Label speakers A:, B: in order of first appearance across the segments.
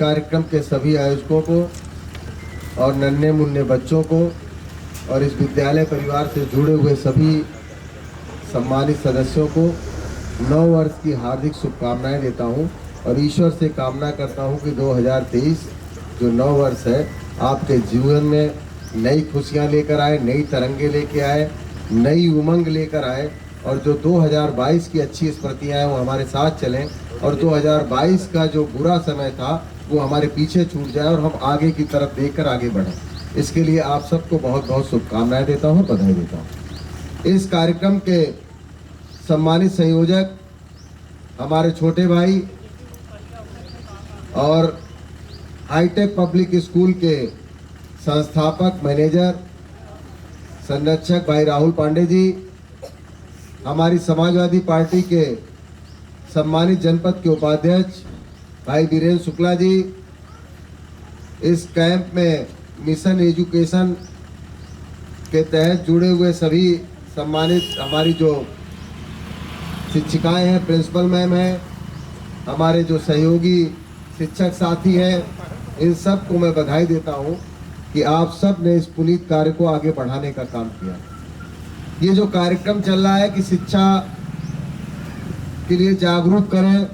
A: कार्यक्रम के सभी आयोजकों को और नन्हे मुन्ने बच्चों को और इस विद्यालय परिवार से जुड़े हुए सभी सम्मानित सदस्यों को नव वर्ष की हार्दिक शुभकामनाएं देता हूं और ईश्वर से कामना करता हूं कि 2023 जो नव वर्ष है आपके जीवन में नई खुशियां लेकर आए, नई तरंगे लेके आए, नई उमंग लेकर आए और जो 2022 की अच्छी स्मृतियां हैं वो हमारे साथ चलें और 2022 का जो बुरा समय था वो हमारे पीछे छूट जाए और हम आगे की तरफ देखकर आगे बढ़ें। इसके लिए आप सबको बहुत बहुत शुभकामनाएं देता हूं, बधाई देता हूं। इस कार्यक्रम के सम्मानित संयोजक हमारे छोटे भाई और हाईटेक पब्लिक स्कूल के संस्थापक मैनेजर संरक्षक भाई राहुल पांडे जी, हमारी समाजवादी पार्टी के सम्मानित जनपद के उपाध्यक्ष भाई वीरेंद्र शुक्ला जी, इस कैंप में मिशन एजुकेशन के तहत जुड़े हुए सभी सम्मानित हमारी जो शिक्षिकाएं हैं, प्रिंसिपल मैम हैं, हमारे जो सहयोगी शिक्षक साथी हैं, इन सब को मैं बधाई देता हूं कि आप सब ने इस पुनीत कार्य को आगे बढ़ाने का काम किया। ये जो कार्यक्रम चल रहा है कि शिक्षा के लिए जागरूक करें,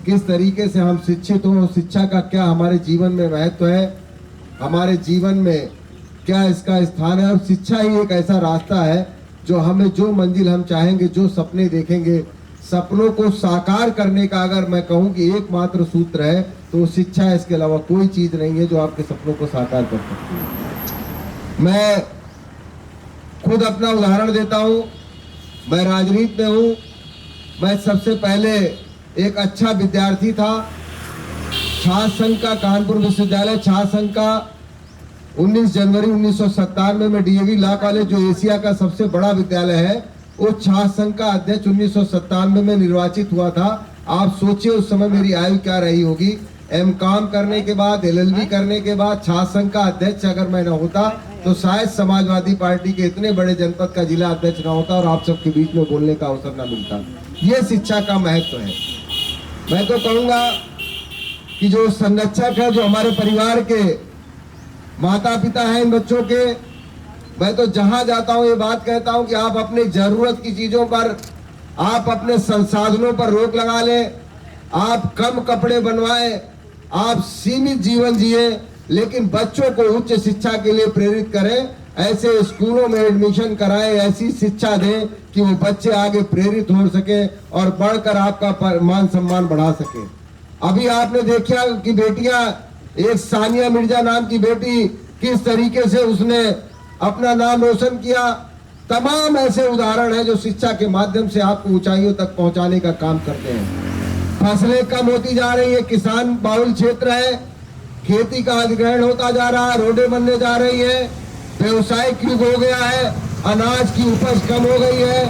A: किस तरीके से हम शिक्षित हों, शिक्षा का क्या हमारे जीवन में महत्व है, हमारे जीवन में क्या इसका स्थान है और शिक्षा ही एक ऐसा रास्ता है जो हमें जो मंजिल हम चाहेंगे, जो सपने देखेंगे, सपनों को साकार करने का अगर मैं कहूँ कि एकमात्र सूत्र है तो शिक्षा है। इसके अलावा कोई चीज नहीं है जो आपके सपनों को साकार कर सकती है। मैं खुद अपना उदाहरण देता हूँ, मैं राजनीति में हूँ। मैं सबसे पहले एक अच्छा विद्यार्थी था। छात्र संघ का, कानपुर विश्वविद्यालय छात्र संघ का 19 जनवरी 1997 में डीएवी लॉ कॉलेज जो एशिया का सबसे बड़ा विद्यालय है, उस छात्र संघ का अध्यक्ष 1997 में निर्वाचित हुआ था। आप सोचिए उस समय मेरी आयु क्या रही होगी। एमकॉम करने के बाद, एलएलबी करने के बाद छात्र संघ का अध्यक्ष अगर मैं न होता तो शायद समाजवादी पार्टी के इतने बड़े जनपद का जिला अध्यक्ष न होता और आप सबके बीच में बोलने का अवसर न मिलता। ये शिक्षा का महत्व है। मैं तो कहूँगा कि जो संरक्षक है, जो हमारे परिवार के माता पिता हैं इन बच्चों के, मैं तो जहां जाता हूं ये बात कहता हूं कि आप अपनी जरूरत की चीजों पर, आप अपने संसाधनों पर रोक लगा लें, आप कम कपड़े बनवाएं, आप सीमित जीवन जिए, लेकिन बच्चों को उच्च शिक्षा के लिए प्रेरित करें। ऐसे स्कूलों में एडमिशन कराएं, ऐसी शिक्षा दें कि वो बच्चे आगे प्रेरित हो सके और बढ़कर आपका मान सम्मान बढ़ा सके। अभी आपने देखा कि बेटियां, एक सानिया मिर्जा नाम की बेटी, किस तरीके से उसने अपना नाम रोशन किया। तमाम ऐसे उदाहरण हैं जो शिक्षा के माध्यम से आपको ऊंचाइयों तक पहुंचाने का काम करते हैं। फसलें कम होती जा रही है, किसान बाहुल क्षेत्र है, खेती का अधिग्रहण होता जा रहा है, रोडें बनने जा रही है, व्यवसायिक युग हो गया है, अनाज की उपज कम हो गई है,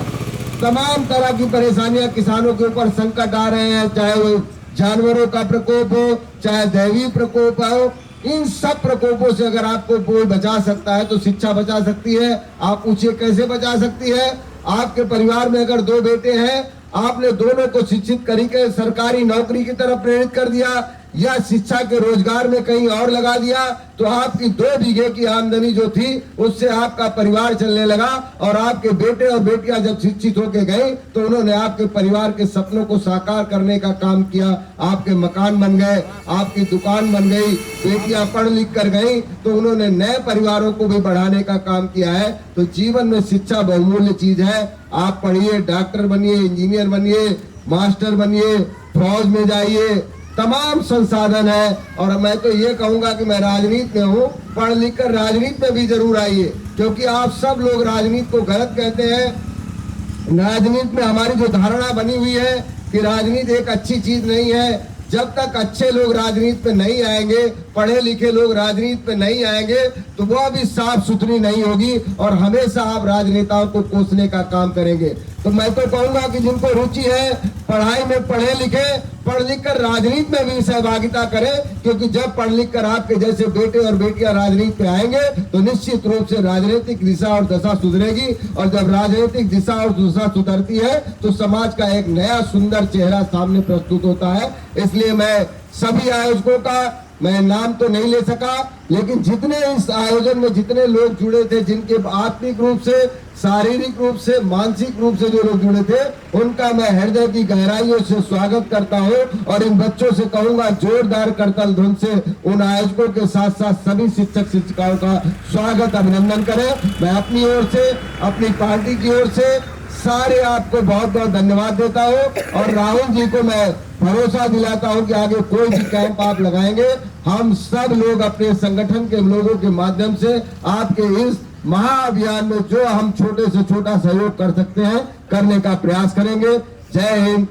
A: तमाम तरह की परेशानियां किसानों के ऊपर संकट आ रहे हैं, चाहे वो जानवरों का प्रकोप हो, चाहे दैवीय प्रकोप हो। इन सब प्रकोपों से अगर आपको कोई बचा सकता है तो शिक्षा बचा सकती है। आप पूछिए कैसे बचा सकती है। आपके परिवार में अगर 2 बेटे हैं, आपने दोनों को शिक्षित करके सरकारी नौकरी की तरफ प्रेरित कर दिया या शिक्षा के रोजगार में कहीं और लगा दिया तो आपकी 2 बीघे की आमदनी जो थी उससे आपका परिवार चलने लगा। और आपके बेटे और बेटियां जब शिक्षित होके गए तो उन्होंने आपके परिवार के सपनों को साकार करने का काम किया। आपके मकान बन गए, आपकी दुकान बन गई, बेटियां पढ़ लिख कर गई तो उन्होंने नए परिवारों को भी बढ़ाने का काम किया है। तो जीवन में शिक्षा बहुमूल्य चीज है। आप पढ़िए, डॉक्टर बनिए, इंजीनियर बनिए, मास्टर बनिए, फौज में जाइए, तमाम संसाधन है। और मैं तो ये कहूंगा कि मैं राजनीति में हूँ, पढ़ लिख कर राजनीति में भी जरूर आइए, क्योंकि आप सब लोग राजनीति को गलत कहते हैं। राजनीति में हमारी जो धारणा बनी हुई है कि राजनीति एक अच्छी चीज नहीं है। जब तक अच्छे लोग राजनीति पे नहीं आएंगे, पढ़े लिखे लोग राजनीति पे नहीं आएंगे तो वह भी साफ सुथरी नहीं होगी और हमेशा आप राजनेताओं को कोसने का काम करेंगे। तो मैं तो कहूंगा कि जिनको रुचि है पढ़ाई में, पढ़े लिखे, पढ़ लिख कर राजनीति में भी सहभागिता करें, क्योंकि जब पढ़ लिख कर आपके जैसे बेटे और बेटियां राजनीति पे आएंगे तो निश्चित रूप से राजनीतिक दिशा और दशा सुधरेगी। और जब राजनीतिक दिशा और दशा सुधरती है तो समाज का एक नया सुंदर चेहरा सामने प्रस्तुत होता है। इसलिए मैं सभी आयोजकों का मैं नाम तो नहीं ले सका, लेकिन जितने इस आयोजन में जितने लोग जुड़े थे, जिनके आत्मिक रूप से, शारीरिक रूप से, मानसिक रूप से जो लोग जुड़े थे, उनका मैं हृदय की गहराइयों से स्वागत करता हूं और इन बच्चों से कहूंगा जोरदार करताल ध्वनि से उन आयोजकों के साथ साथ सभी शिक्षक शिक्षिकाओं का स्वागत अभिनंदन करें। मैं अपनी ओर से, अपनी पार्टी की ओर से सारे आपको बहुत बहुत धन्यवाद देता हूं और राहुल जी को मैं भरोसा दिलाता हूं कि आगे कोई भी कैंप आप लगाएंगे, हम सब लोग अपने संगठन के लोगों के माध्यम से आपके इस महाअभियान में जो हम छोटे से छोटा सहयोग कर सकते हैं करने का प्रयास करेंगे। जय हिंद,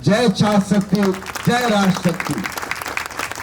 A: जय छात्र शक्ति, जय राष्ट्र शक्ति।